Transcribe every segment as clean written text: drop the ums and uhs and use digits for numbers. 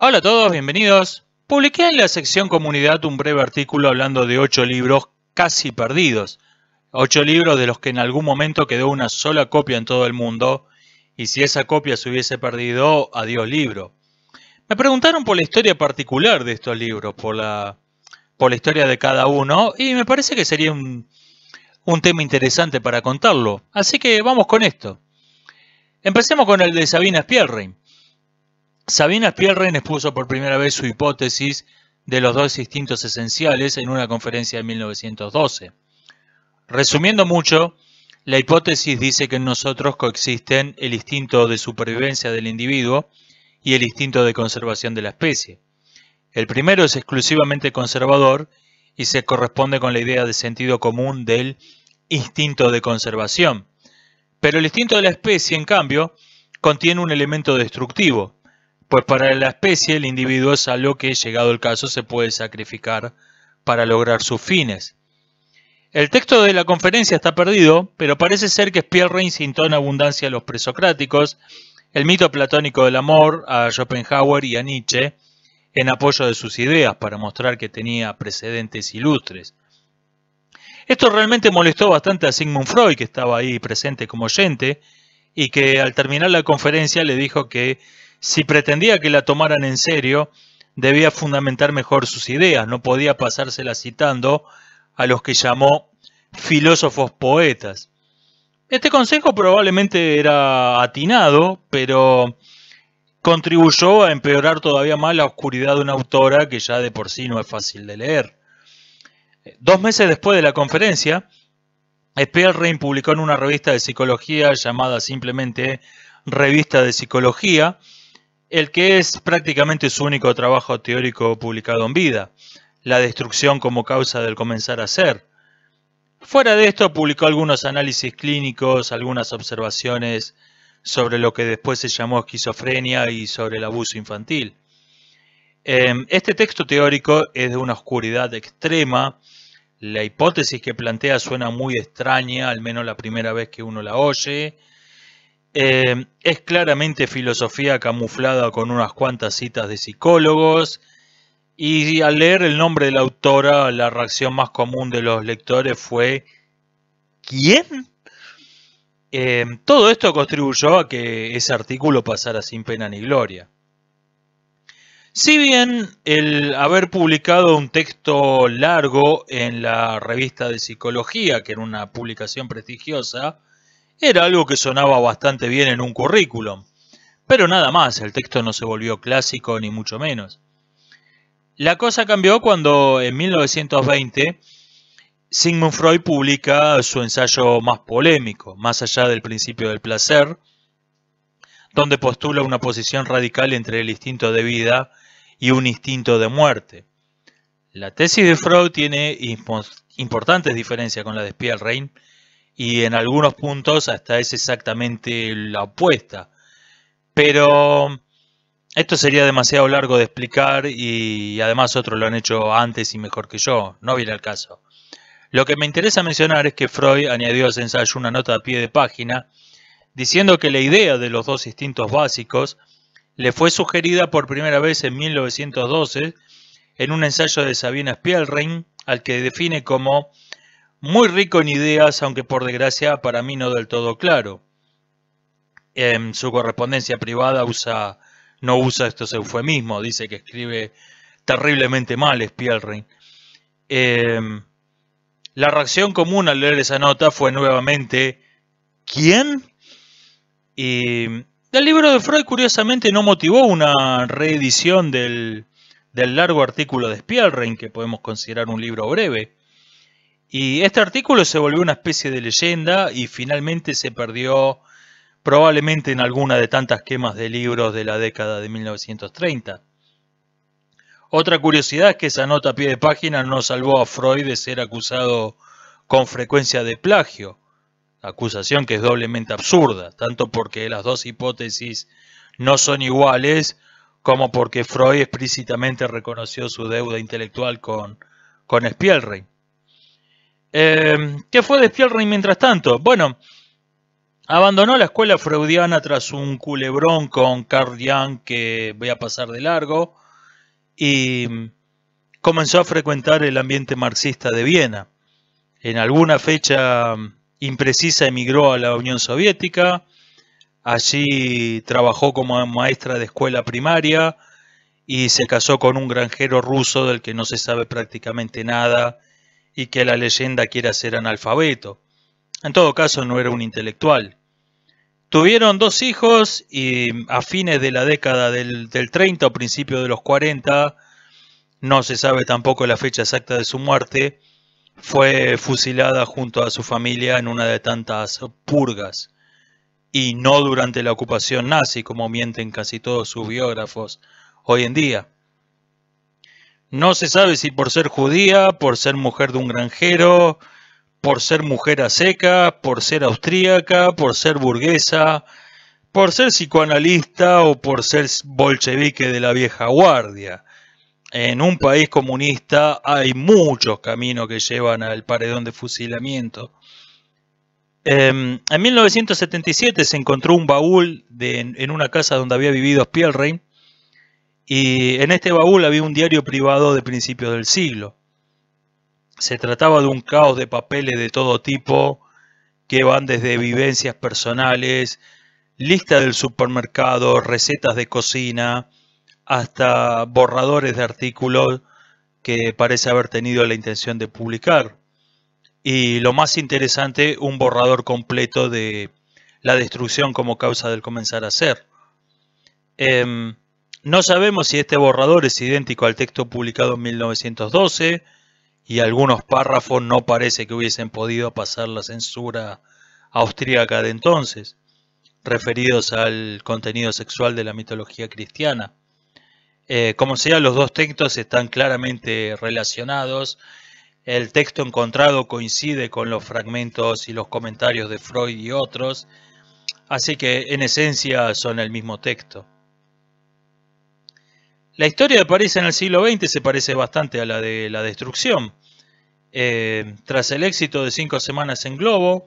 Hola a todos, bienvenidos. Publiqué en la sección comunidad un breve artículo hablando de 8 libros casi perdidos. 8 libros de los que en algún momento quedó una sola copia en todo el mundo, y si esa copia se hubiese perdido, adiós libro. Me preguntaron por la historia particular de estos libros, por la historia de cada uno, y me parece que sería un tema interesante para contarlo. Así que vamos con esto. Empecemos con el de Sabina Spielrein. Sabina Spielrein expuso por primera vez su hipótesis de los dos instintos esenciales en una conferencia de 1912. Resumiendo mucho, la hipótesis dice que en nosotros coexisten el instinto de supervivencia del individuo y el instinto de conservación de la especie. El primero es exclusivamente conservador y se corresponde con la idea de sentido común del instinto de conservación. Pero el instinto de la especie, en cambio, contiene un elemento destructivo, pues para la especie el individuo es algo que, llegado el caso, se puede sacrificar para lograr sus fines. El texto de la conferencia está perdido, pero parece ser que Spielrein citó en abundancia a los presocráticos, el mito platónico del amor, a Schopenhauer y a Nietzsche, en apoyo de sus ideas, para mostrar que tenía precedentes ilustres. Esto realmente molestó bastante a Sigmund Freud, que estaba ahí presente como oyente, y que al terminar la conferencia le dijo que si pretendía que la tomaran en serio, debía fundamentar mejor sus ideas, no podía pasárselas citando a los que llamó filósofos poetas. Este consejo probablemente era atinado, pero contribuyó a empeorar todavía más la oscuridad de una autora que ya de por sí no es fácil de leer. 2 meses después de la conferencia, Spielrein publicó en una revista de psicología llamada simplemente Revista de Psicología, el que es prácticamente su único trabajo teórico publicado en vida, La destrucción como causa del comenzar a ser. Fuera de esto, publicó algunos análisis clínicos, algunas observaciones sobre lo que después se llamó esquizofrenia y sobre el abuso infantil. Este texto teórico es de una oscuridad extrema. La hipótesis que plantea suena muy extraña, al menos la primera vez que uno la oye. Es claramente filosofía camuflada con unas cuantas citas de psicólogos, y al leer el nombre de la autora, la reacción más común de los lectores fue ¿quién? Todo esto contribuyó a que ese artículo pasara sin pena ni gloria. Si bien el haber publicado un texto largo en la revista de psicología, que era una publicación prestigiosa, era algo que sonaba bastante bien en un currículum, pero nada más, el texto no se volvió clásico ni mucho menos. La cosa cambió cuando en 1920 Sigmund Freud publica su ensayo más polémico, Más allá del principio del placer, donde postula una posición radical entre el instinto de vida y un instinto de muerte. La tesis de Freud tiene importantes diferencias con la de Spielrein, y en algunos puntos hasta es exactamente la opuesta. Pero esto sería demasiado largo de explicar y además otros lo han hecho antes y mejor que yo, no viene al caso. Lo que me interesa mencionar es que Freud añadió a ese ensayo una nota a pie de página diciendo que la idea de los dos instintos básicos le fue sugerida por primera vez en 1912 en un ensayo de Sabina Spielrein, al que define como muy rico en ideas, aunque por desgracia para mí no del todo claro. En su correspondencia privada no usa estos eufemismos, dice que escribe terriblemente mal Spielrein. La reacción común al leer esa nota fue nuevamente ¿quién? Y el libro de Freud curiosamente no motivó una reedición del largo artículo de Spielrein, que podemos considerar un libro breve. Y este artículo se volvió una especie de leyenda y finalmente se perdió probablemente en alguna de tantas quemas de libros de la década de 1930. Otra curiosidad es que esa nota a pie de página no salvó a Freud de ser acusado con frecuencia de plagio, acusación que es doblemente absurda, tanto porque las dos hipótesis no son iguales, como porque Freud explícitamente reconoció su deuda intelectual con Spielrein. ¿Qué fue de Spielrein mientras tanto? Bueno, Abandonó la escuela freudiana tras un culebrón con Carl Jung que voy a pasar de largo y comenzó a frecuentar el ambiente marxista de Viena. En alguna fecha imprecisa emigró a la Unión Soviética. Allí trabajó como maestra de escuela primaria y se casó con un granjero ruso del que no se sabe prácticamente nada y que la leyenda quiere hacer analfabeto. En todo caso, no era un intelectual. Tuvieron 2 hijos y a fines de la década del 30 o principios de los 40, no se sabe tampoco la fecha exacta de su muerte, fue fusilada junto a su familia en una de tantas purgas. Y no durante la ocupación nazi, como mienten casi todos sus biógrafos hoy en día. No se sabe si por ser judía, por ser mujer de un granjero, por ser mujer a seca, por ser austríaca, por ser burguesa, por ser psicoanalista o por ser bolchevique de la vieja guardia. En un país comunista hay muchos caminos que llevan al paredón de fusilamiento. En 1977 se encontró un baúl en una casa donde había vivido Spielrein, y en este baúl había un diario privado de principios del siglo. Se trataba de un caos de papeles de todo tipo que van desde vivencias personales, lista del supermercado, recetas de cocina, hasta borradores de artículos que parece haber tenido la intención de publicar. Y lo más interesante, un borrador completo de la destrucción como causa del comenzar a ser. No sabemos si este borrador es idéntico al texto publicado en 1912, y algunos párrafos no parece que hubiesen podido pasar la censura austríaca de entonces, referidos al contenido sexual de la mitología cristiana. Como sea, los 2 textos están claramente relacionados. El texto encontrado coincide con los fragmentos y los comentarios de Freud y otros, así que en esencia son el mismo texto. La historia de París en el siglo XX se parece bastante a la de la destrucción. Tras el éxito de 5 semanas en Globo,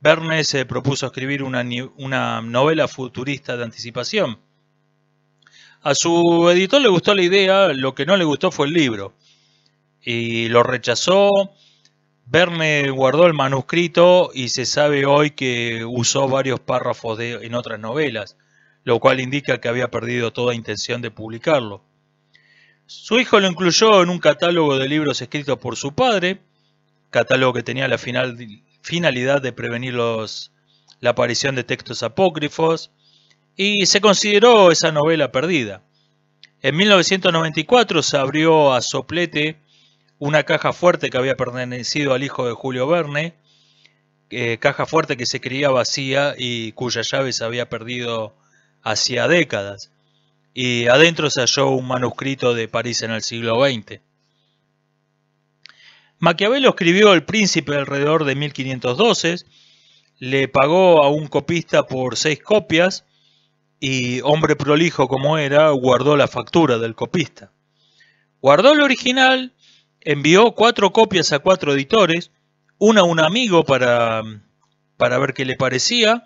Verne se propuso escribir una novela futurista de anticipación. A su editor le gustó la idea, lo que no le gustó fue el libro, y lo rechazó. Verne guardó el manuscrito y se sabe hoy que usó varios párrafos en otras novelas, lo cual indica que había perdido toda intención de publicarlo. Su hijo lo incluyó en un catálogo de libros escritos por su padre, catálogo que tenía la finalidad de prevenir la aparición de textos apócrifos, y se consideró esa novela perdida. En 1994 se abrió a soplete una caja fuerte que había pertenecido al hijo de Julio Verne, caja fuerte que se creía vacía y cuya llave se había perdido hacía décadas, y adentro se halló un manuscrito de París en el siglo XX. Maquiavelo escribió El Príncipe alrededor de 1512, le pagó a un copista por 6 copias y, hombre prolijo como era, guardó la factura del copista. Guardó el original, envió 4 copias a 4 editores, una a un amigo para ver qué le parecía,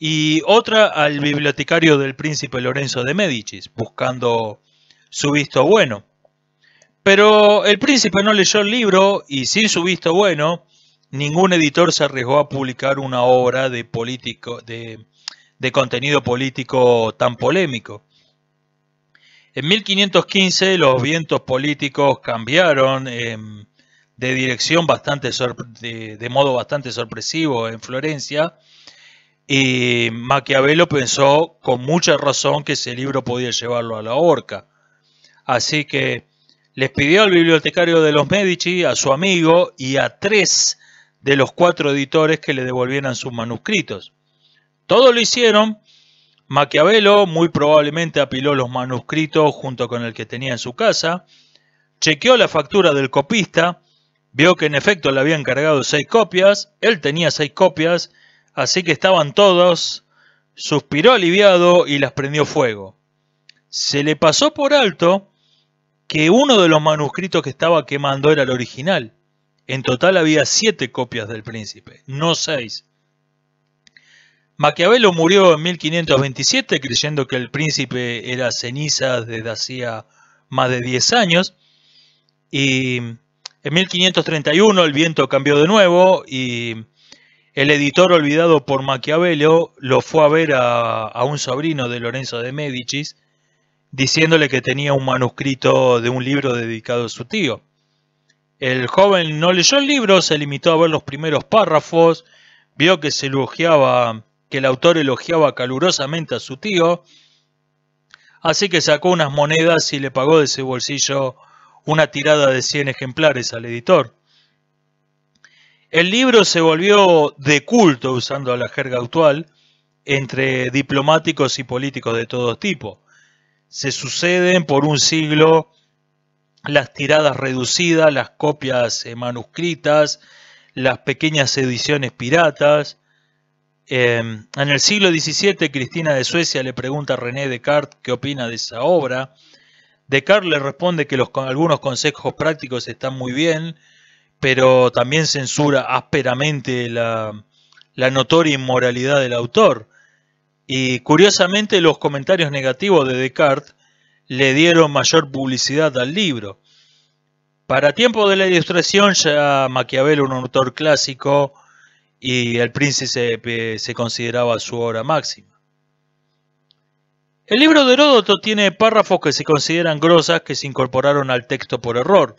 y otra al bibliotecario del príncipe Lorenzo de Médicis, buscando su visto bueno. Pero el príncipe no leyó el libro y sin su visto bueno, ningún editor se arriesgó a publicar una obra de contenido político tan polémico. En 1515 los vientos políticos cambiaron de dirección de modo bastante sorpresivo en Florencia, y Maquiavelo pensó con mucha razón que ese libro podía llevarlo a la horca. Así que les pidió al bibliotecario de los Medici, a su amigo y a 3 de los 4 editores que le devolvieran sus manuscritos. Todos lo hicieron. Maquiavelo muy probablemente apiló los manuscritos junto con el que tenía en su casa, chequeó la factura del copista, vio que en efecto le habían cargado 6 copias, él tenía 6 copias, así que estaban todos, suspiró aliviado y las prendió fuego. Se le pasó por alto que uno de los manuscritos que estaba quemando era el original. En total había 7 copias del Príncipe, no 6. Maquiavelo murió en 1527 creyendo que el príncipe era ceniza desde hacía más de 10 años. Y en 1531 el viento cambió de nuevo y el editor olvidado por Maquiavelo lo fue a ver a un sobrino de Lorenzo de Médicis, diciéndole que tenía un manuscrito de un libro dedicado a su tío. El joven no leyó el libro, se limitó a ver los primeros párrafos, vio que que el autor elogiaba calurosamente a su tío, así que sacó unas monedas y le pagó de su bolsillo una tirada de 100 ejemplares al editor. El libro se volvió de culto, usando la jerga actual, entre diplomáticos y políticos de todo tipo. Se suceden por un siglo las tiradas reducidas, las copias manuscritas, las pequeñas ediciones piratas. En el siglo XVII, Cristina de Suecia le pregunta a René Descartes qué opina de esa obra. Descartes le responde que algunos consejos prácticos están muy bien, pero también censura ásperamente la notoria inmoralidad del autor. Y curiosamente los comentarios negativos de Descartes le dieron mayor publicidad al libro. Para tiempo de la Ilustración ya Maquiavelo era un autor clásico y El Príncipe se consideraba su obra máxima. El libro de Heródoto tiene párrafos que se consideran grosas que se incorporaron al texto por error.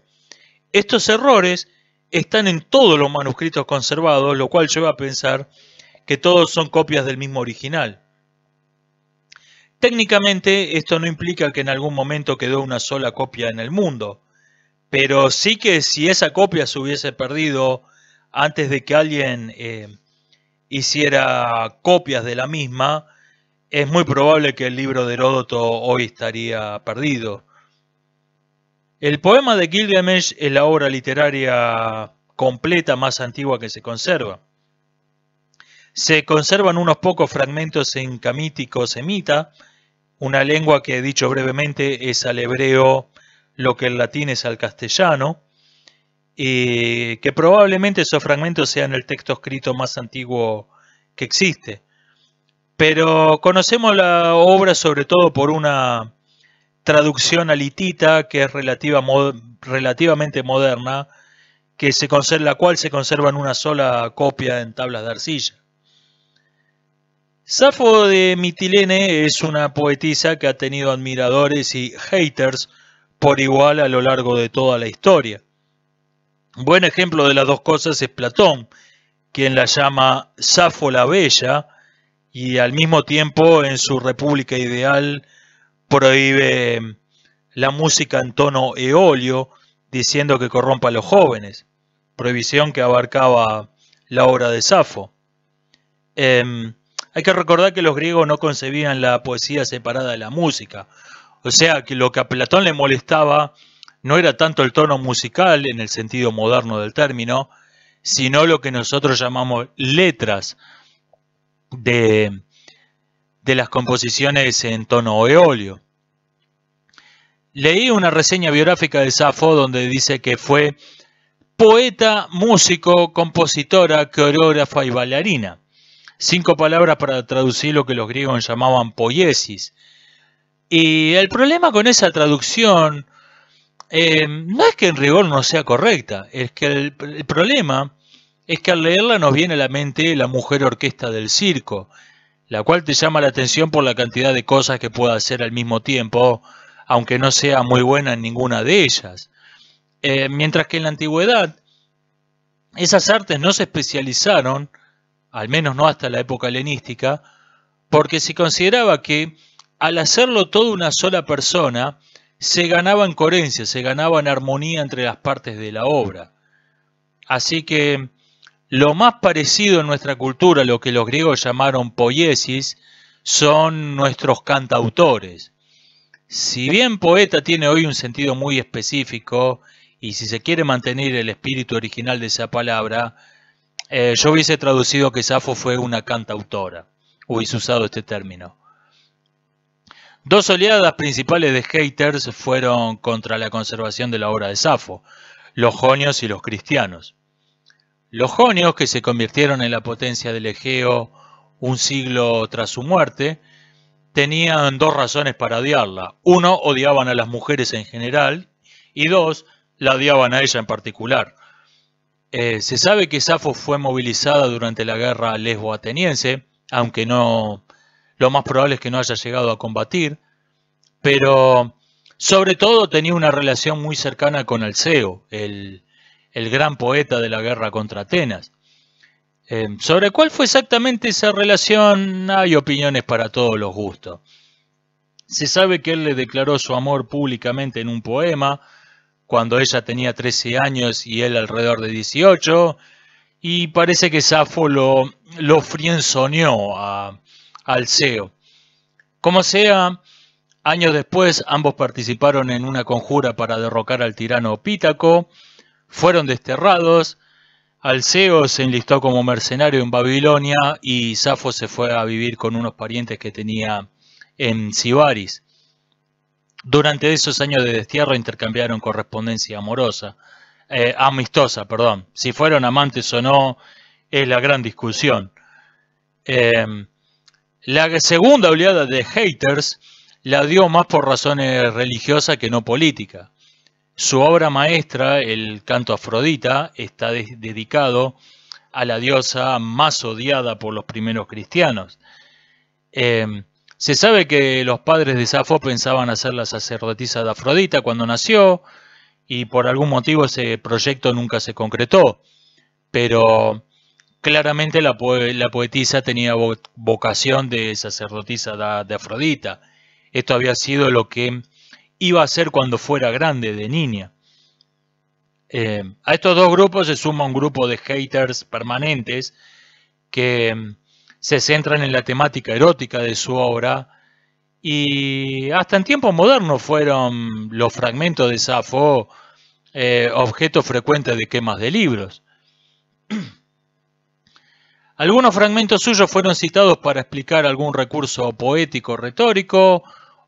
Estos errores están en todos los manuscritos conservados, lo cual lleva a pensar que todos son copias del mismo original. Técnicamente, esto no implica que en algún momento quedó una sola copia en el mundo, pero sí que si esa copia se hubiese perdido antes de que alguien hiciera copias de la misma, es muy probable que el libro de Heródoto hoy estaría perdido. El poema de Gilgamesh es la obra literaria completa más antigua que se conserva. Se conservan unos pocos fragmentos en camítico semita, una lengua que, dicho brevemente, es al hebreo lo que el latín es al castellano, y que probablemente esos fragmentos sean el texto escrito más antiguo que existe. Pero conocemos la obra sobre todo por una traducción al hitita que es relativamente moderna, la cual se conserva en una sola copia en tablas de arcilla. Safo de Mitilene es una poetisa que ha tenido admiradores y haters por igual a lo largo de toda la historia. Un buen ejemplo de las dos cosas es Platón, quien la llama Safo la Bella, y al mismo tiempo en su República Ideal prohíbe la música en tono eolio, diciendo que corrompa a los jóvenes, prohibición que abarcaba la obra de Safo. Hay que recordar que los griegos no concebían la poesía separada de la música, o sea que lo que a Platón le molestaba no era tanto el tono musical en el sentido moderno del término, sino lo que nosotros llamamos letras de las composiciones en tono eolio. Leí una reseña biográfica de Safo donde dice que fue poeta, músico, compositora, coreógrafa y bailarina. 5 palabras para traducir lo que los griegos llamaban poiesis. Y el problema con esa traducción no es que en rigor no sea correcta, es que el problema es que al leerla nos viene a la mente la mujer orquesta del circo, la cual te llama la atención por la cantidad de cosas que puede hacer al mismo tiempo, aunque no sea muy buena en ninguna de ellas. Mientras que en la antigüedad esas artes no se especializaron, al menos no hasta la época helenística, porque se consideraba que al hacerlo toda una sola persona, se ganaba en coherencia, se ganaba en armonía entre las partes de la obra. Así que lo más parecido en nuestra cultura a lo que los griegos llamaron poiesis son nuestros cantautores. Si bien poeta tiene hoy un sentido muy específico, y si se quiere mantener el espíritu original de esa palabra, yo hubiese traducido que Safo fue una cantautora, hubiese usado este término. 2 oleadas principales de haters fueron contra la conservación de la obra de Safo, los jonios y los cristianos. Los jonios, que se convirtieron en la potencia del Egeo un siglo tras su muerte, tenían dos razones para odiarla. Uno, odiaban a las mujeres en general, y dos, la odiaban a ella en particular. Se sabe que Safo fue movilizada durante la guerra lesbo-ateniense, aunque no, lo más probable es que no haya llegado a combatir, pero sobre todo tenía una relación muy cercana con Alceo, el gran poeta de la guerra contra Atenas. Sobre cuál fue exactamente esa relación hay opiniones para todos los gustos. Se sabe que él le declaró su amor públicamente en un poema, cuando ella tenía 13 años y él alrededor de 18, y parece que Safo lo frienzoneó a Alceo. Como sea, años después ambos participaron en una conjura para derrocar al tirano Pítaco, fueron desterrados, Alceo se enlistó como mercenario en Babilonia y Safo se fue a vivir con unos parientes que tenía en Sibaris. Durante esos años de destierro intercambiaron correspondencia amistosa. Si fueron amantes o no es la gran discusión. La segunda oleada de haters la dio más por razones religiosas que no políticas. Su obra maestra, el Canto a Afrodita, está dedicado a la diosa más odiada por los primeros cristianos. Se sabe que los padres de Safo pensaban hacer la sacerdotisa de Afrodita cuando nació y por algún motivo ese proyecto nunca se concretó, pero claramente la poetisa tenía vocación de sacerdotisa de Afrodita. Esto había sido lo que iba a ser cuando fuera grande, de niña. A estos dos grupos se suma un grupo de haters permanentes que se centran en la temática erótica de su obra y hasta en tiempos modernos fueron los fragmentos de Safo objeto frecuente de quemas de libros. Algunos fragmentos suyos fueron citados para explicar algún recurso poético retórico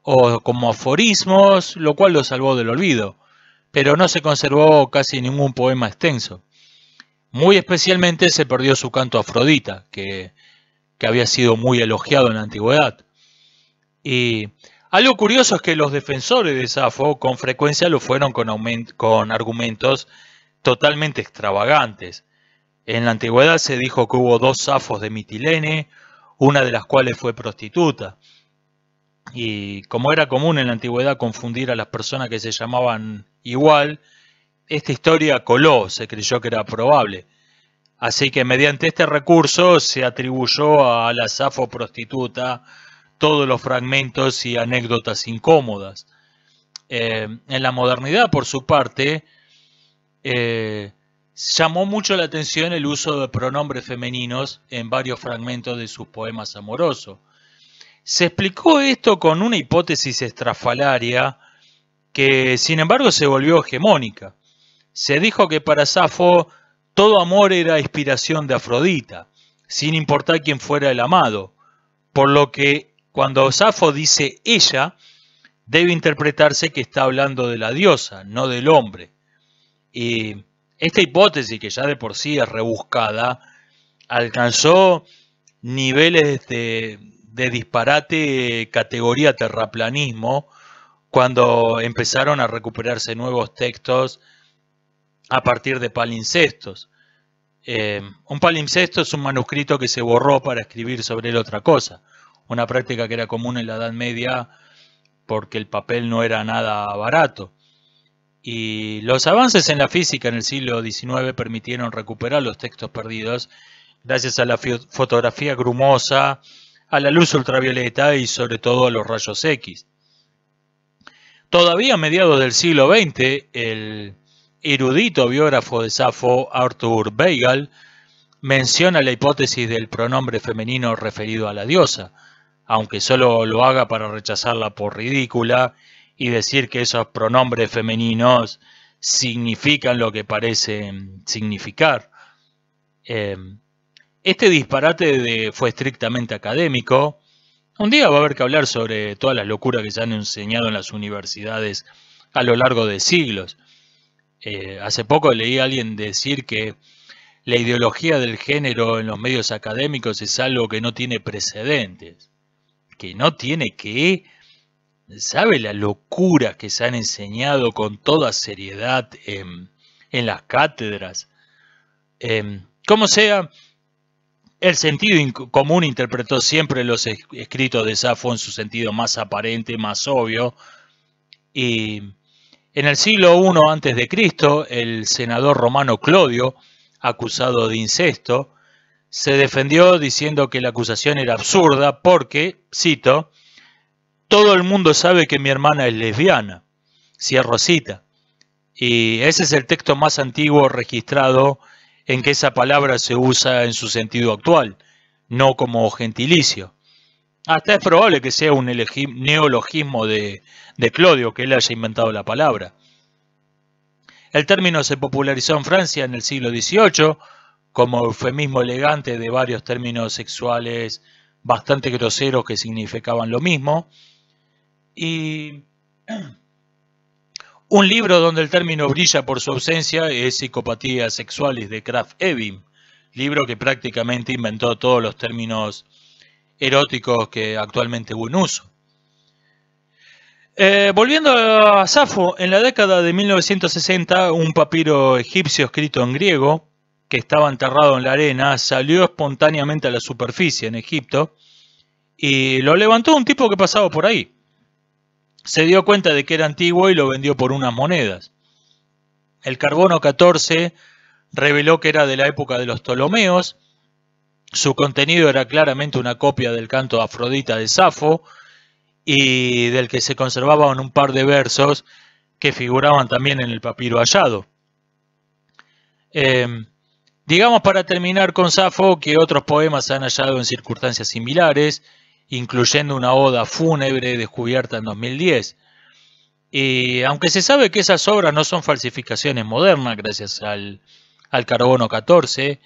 o como aforismos, lo cual lo salvó del olvido, pero no se conservó casi ningún poema extenso. Muy especialmente se perdió su canto a Afrodita, que había sido muy elogiado en la antigüedad. Y algo curioso es que los defensores de Safo con frecuencia lo fueron con argumentos totalmente extravagantes. En la antigüedad se dijo que hubo dos Safos de Mitilene, una de las cuales fue prostituta. Y como era común en la antigüedad confundir a las personas que se llamaban igual, esta historia coló, se creyó que era probable. Así que mediante este recurso se atribuyó a la Safo prostituta todos los fragmentos y anécdotas incómodas. En la modernidad, por su parte, llamó mucho la atención el uso de pronombres femeninos en varios fragmentos de sus poemas amorosos. Se explicó esto con una hipótesis estrafalaria que, sin embargo, se volvió hegemónica. Se dijo que para Safo todo amor era inspiración de Afrodita, sin importar quién fuera el amado, por lo que cuando Safo dice ella, debe interpretarse que está hablando de la diosa, no del hombre. Y esta hipótesis, que ya de por sí es rebuscada, alcanzó niveles de disparate categoría terraplanismo cuando empezaron a recuperarse nuevos textos a partir de palimpsestos. Un palimpsesto es un manuscrito que se borró para escribir sobre él otra cosa, una práctica que era común en la Edad Media porque el papel no era nada barato. Y los avances en la física en el siglo XIX permitieron recuperar los textos perdidos gracias a la fotografía grumosa, a la luz ultravioleta y sobre todo a los rayos X. Todavía a mediados del siglo XX, el erudito biógrafo de Safo, Arthur Weigel, menciona la hipótesis del pronombre femenino referido a la diosa, aunque solo lo haga para rechazarla por ridícula y decir que esos pronombres femeninos significan lo que parecen significar. Este disparate fue estrictamente académico. Un día va a haber que hablar sobre todas las locuras que se han enseñado en las universidades a lo largo de siglos. Hace poco leí a alguien decir que la ideología del género en los medios académicos es algo que no tiene precedentes, que no tiene que... ¿Sabe la locura que se han enseñado con toda seriedad en las cátedras? Como sea, el sentido común interpretó siempre los escritos de Safo en su sentido más aparente, más obvio. Y en el siglo I a.C., el senador romano Clodio, acusado de incesto, se defendió diciendo que la acusación era absurda porque, cito, todo el mundo sabe que mi hermana es lesbiana, cierro cita. Y ese es el texto más antiguo registrado en que esa palabra se usa en su sentido actual, no como gentilicio. Hasta es probable que sea un neologismo de Clodio, que él haya inventado la palabra. El término se popularizó en Francia en el siglo XVIII como eufemismo elegante de varios términos sexuales bastante groseros que significaban lo mismo. Y un libro donde el término brilla por su ausencia es Psicopatía Sexualis de Krafft Ebing, libro que prácticamente inventó todos los términos eróticos que actualmente hubo en uso. Volviendo a Safo, en la década de 1960, un papiro egipcio escrito en griego, que estaba enterrado en la arena, salió espontáneamente a la superficie en Egipto y lo levantó un tipo que pasaba por ahí. Se dio cuenta de que era antiguo y lo vendió por unas monedas. El carbono 14 reveló que era de la época de los Ptolomeos. Su contenido era claramente una copia del canto de Afrodita de Safo y del que se conservaban un par de versos que figuraban también en el papiro hallado. Digamos para terminar con Safo que otros poemas se han hallado en circunstancias similares, incluyendo una oda fúnebre descubierta en 2010. Y aunque se sabe que esas obras no son falsificaciones modernas gracias al carbono 14,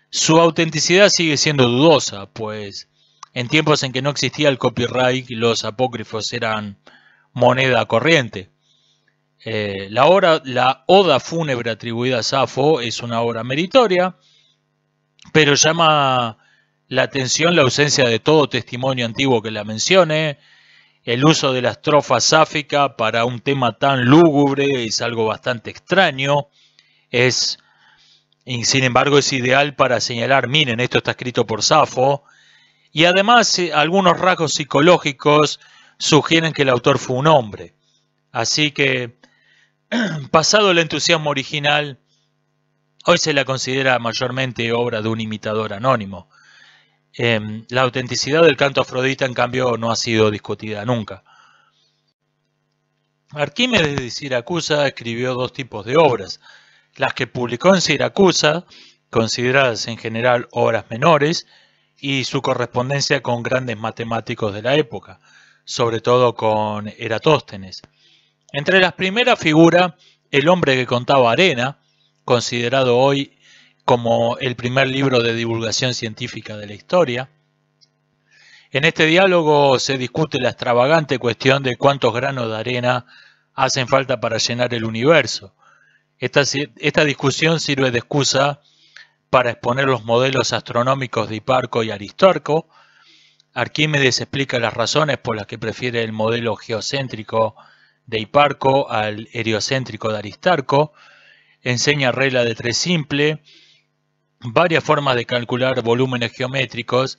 su autenticidad sigue siendo dudosa, pues en tiempos en que no existía el copyright, los apócrifos eran moneda corriente. La oda fúnebre atribuida a Safo es una obra meritoria, pero llama la atención la ausencia de todo testimonio antiguo que la mencione. El uso de la estrofa sáfica para un tema tan lúgubre es algo bastante extraño. Sin embargo, es ideal para señalar, miren, esto está escrito por Safo. Y además, algunos rasgos psicológicos sugieren que el autor fue un hombre. Así que, pasado el entusiasmo original, hoy se la considera mayormente obra de un imitador anónimo. La autenticidad del canto Afrodita, en cambio, no ha sido discutida nunca. Arquímedes de Siracusa escribió dos tipos de obras: las que publicó en Siracusa, consideradas en general obras menores, y su correspondencia con grandes matemáticos de la época, sobre todo con Eratóstenes. Entre las primeras figura El hombre que contaba arena, considerado hoy como el primer libro de divulgación científica de la historia. En este diálogo se discute la extravagante cuestión de cuántos granos de arena hacen falta para llenar el universo. Esta discusión sirve de excusa para exponer los modelos astronómicos de Hiparco y Aristarco. Arquímedes explica las razones por las que prefiere el modelo geocéntrico de Hiparco al heliocéntrico de Aristarco. Enseña regla de tres simple, varias formas de calcular volúmenes geométricos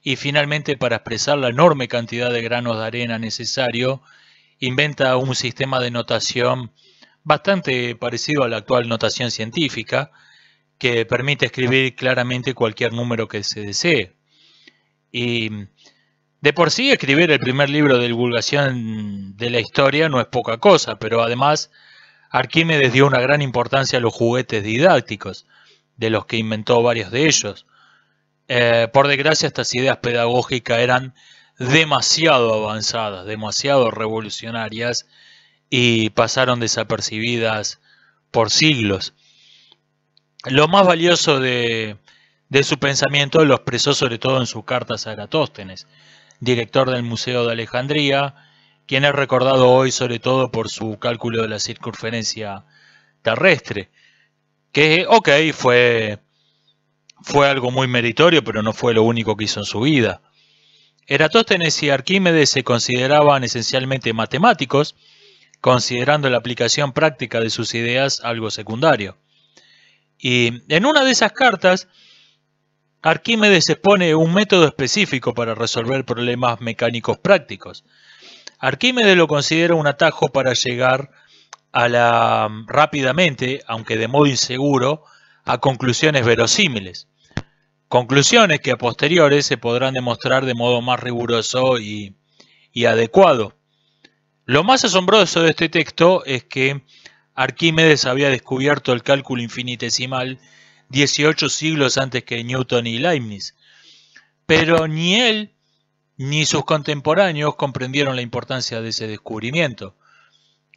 y finalmente, para expresar la enorme cantidad de granos de arena necesario, inventa un sistema de notación bastante parecido a la actual notación científica, que permite escribir claramente cualquier número que se desee. Y de por sí escribir el primer libro de divulgación de la historia no es poca cosa, pero además Arquímedes dio una gran importancia a los juguetes didácticos, de los que inventó varios de ellos. Por desgracia, estas ideas pedagógicas eran demasiado avanzadas, demasiado revolucionarias y pasaron desapercibidas por siglos. Lo más valioso de su pensamiento lo expresó sobre todo en sus cartas a Eratóstenes, director del Museo de Alejandría, quien es recordado hoy sobre todo por su cálculo de la circunferencia terrestre, que, fue fue algo muy meritorio, pero no fue lo único que hizo en su vida. Eratóstenes y Arquímedes se consideraban esencialmente matemáticos, considerando la aplicación práctica de sus ideas algo secundario. Y en una de esas cartas, Arquímedes expone un método específico para resolver problemas mecánicos prácticos. Arquímedes lo considera un atajo para llegar rápidamente, aunque de modo inseguro, a conclusiones verosímiles. Conclusiones que a posteriores se podrán demostrar de modo más riguroso y adecuado. Lo más asombroso de este texto es que Arquímedes había descubierto el cálculo infinitesimal 18 siglos antes que Newton y Leibniz, pero ni él ni sus contemporáneos comprendieron la importancia de ese descubrimiento.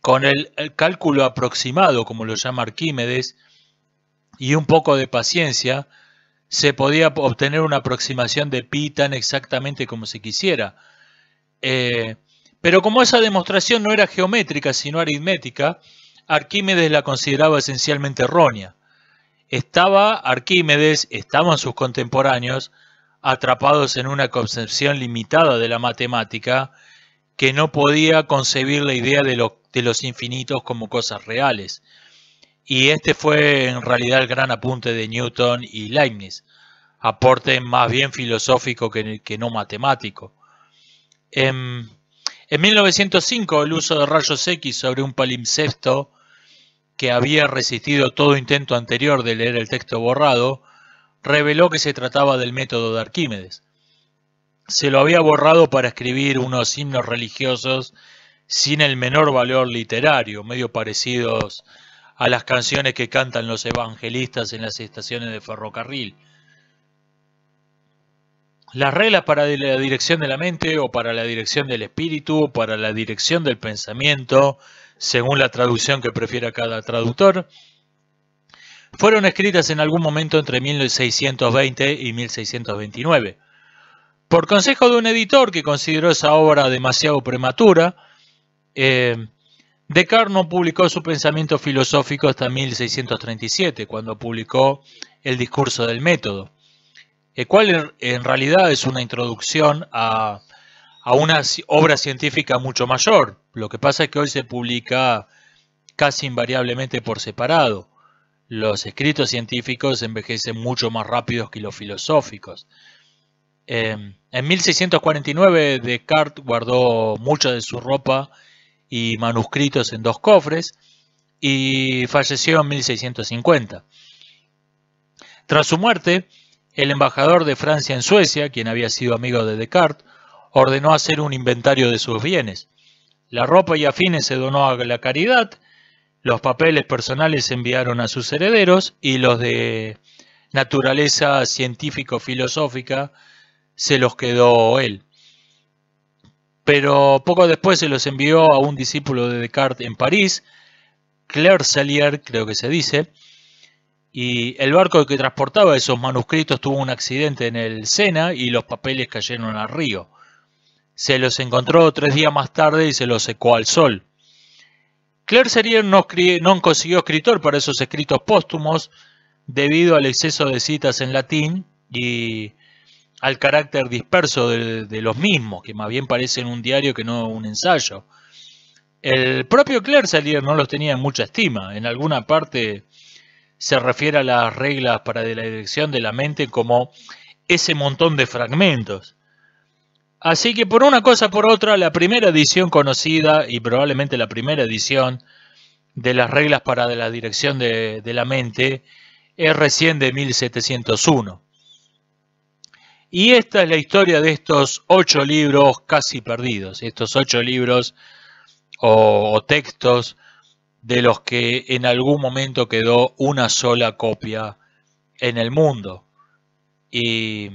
Con el cálculo aproximado, como lo llama Arquímedes, y un poco de paciencia, se podía obtener una aproximación de pi tan exactamente como se quisiera. Pero como esa demostración no era geométrica sino aritmética, Arquímedes la consideraba esencialmente errónea. Estaban sus contemporáneos atrapados en una concepción limitada de la matemática que no podía concebir la idea de los infinitos como cosas reales. Y este fue en realidad el gran apunte de Newton y Leibniz, aporte más bien filosófico que no matemático. En 1905 el uso de rayos X sobre un palimpsesto que había resistido todo intento anterior de leer el texto borrado, reveló que se trataba del método de Arquímedes. Se lo había borrado para escribir unos himnos religiosos sin el menor valor literario, medio parecidos a las canciones que cantan los evangelistas en las estaciones de ferrocarril. Las reglas para la dirección de la mente o para la dirección del espíritu o para la dirección del pensamiento, según la traducción que prefiera cada traductor, fueron escritas en algún momento entre 1620 y 1629. Por consejo de un editor que consideró esa obra demasiado prematura, Descartes no publicó su pensamiento filosófico hasta 1637, cuando publicó el Discurso del Método, el cual en realidad es una introducción a una obra científica mucho mayor. Lo que pasa es que hoy se publica casi invariablemente por separado. Los escritos científicos envejecen mucho más rápidos que los filosóficos. En 1649 Descartes guardó mucha de su ropa y manuscritos en 2 cofres y falleció en 1650. Tras su muerte, el embajador de Francia en Suecia, quien había sido amigo de Descartes, ordenó hacer un inventario de sus bienes. La ropa y afines se donó a la caridad, los papeles personales se enviaron a sus herederos y los de naturaleza científico-filosófica se los quedó él. Pero poco después se los envió a un discípulo de Descartes en París, Clercellier, creo que se dice, y el barco que transportaba esos manuscritos tuvo un accidente en el Sena y los papeles cayeron al río. Se los encontró 3 días más tarde y se los secó al sol. Clercellier no consiguió escritor para esos escritos póstumos debido al exceso de citas en latín y al carácter disperso de los mismos, que más bien parecen un diario que no un ensayo. El propio Clercellier no los tenía en mucha estima. En alguna parte se refiere a las reglas para la dirección de la mente como ese montón de fragmentos. Así que por una cosa por otra, la primera edición conocida y probablemente la primera edición de las reglas para la dirección de la mente es recién de 1701. Y esta es la historia de estos 8 libros casi perdidos, estos 8 libros o textos de los que en algún momento quedó una sola copia en el mundo. Y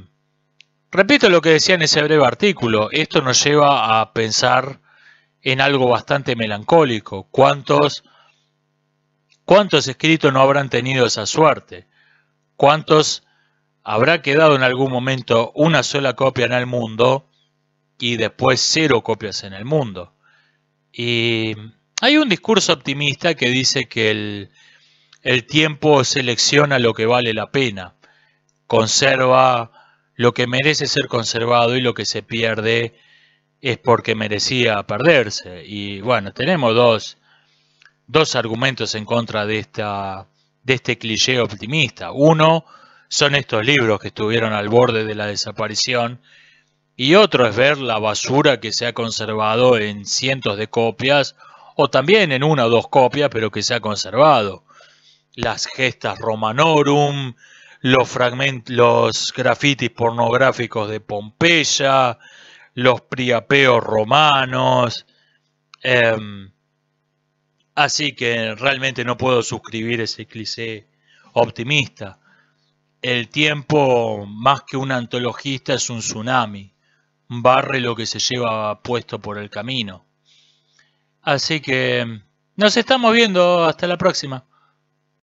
repito lo que decía en ese breve artículo, esto nos lleva a pensar en algo bastante melancólico. ¿Cuántos escritos no habrán tenido esa suerte? ¿Cuántos habrá quedado en algún momento una sola copia en el mundo y después 0 copias en el mundo? Y hay un discurso optimista que dice que el tiempo selecciona lo que vale la pena. conserva lo que merece ser conservado y lo que se pierde es porque merecía perderse. Y bueno, tenemos dos argumentos en contra de este cliché optimista. Uno son estos libros que estuvieron al borde de la desaparición y otro es ver la basura que se ha conservado en cientos de copias o también en una o dos copias, pero que se ha conservado. Las gestas Romanorum, los grafitis pornográficos de Pompeya, los priapeos romanos. Así que realmente no puedo suscribir ese cliché optimista. El tiempo, más que un antologista, es un tsunami. Barre lo que se lleva puesto por el camino. Así que nos estamos viendo. Hasta la próxima.